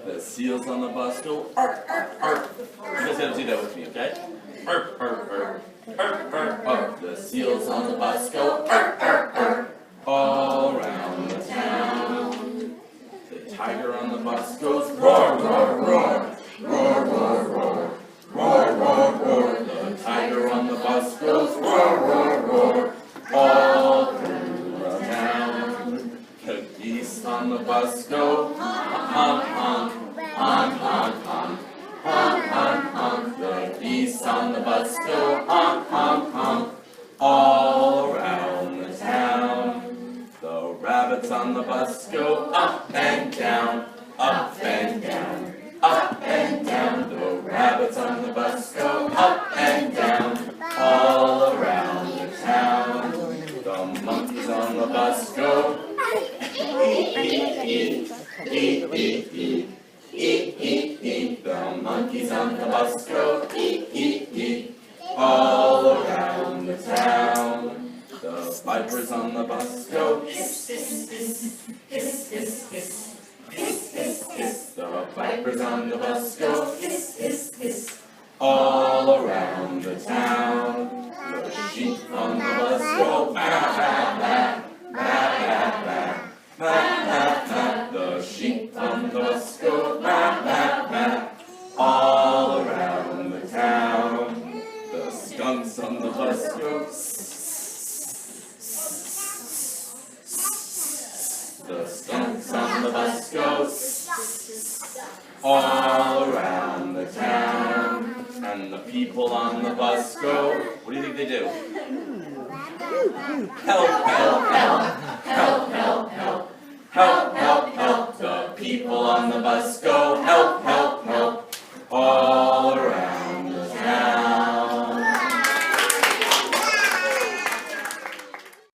The seals on the bus go arp, arp, arp. You guys gotta do that with me, okay? Arp, arp, arp. Arp, arp, arp. The seals on the bus go arp, arp, arp. All around the town. The tiger on the bus goes roar, roar, roar. Roar, roar, roar. Roar, roar, roar. The tiger on the bus goes roar, roar, roar. All through the town. The geese on the bus go honk, honk, honk, honk, honk, honk, honk, honk. The geese on the bus go honk, honk, honk, all around the town. The rabbits on the bus go up and down, up and down, up and down. The rabbits on the bus go up and down, all around the town. The monkeys on the bus go eat, eat, eat, eat, eat, eat, eat, eat, eat. The monkeys on the bus go eat, eat, eat, all around the town. The vipers on the bus go hiss, hiss, hiss, hiss, hiss, hiss, hiss, hiss, hiss. The vipers on the bus go hiss, hiss, hiss, all around the town. The sheep on the bus go ba, ba, ba, ba, ba, ba. Ba, ba, ba. The sheep on the bus go ba, ba, ba, all around the town. The skunks on the bus go the skunks on the bus go all around the town. And the people on the bus go, what do you think they do? Help, help, help, help, help, help. Help, help, help, the people on the bus go help, help.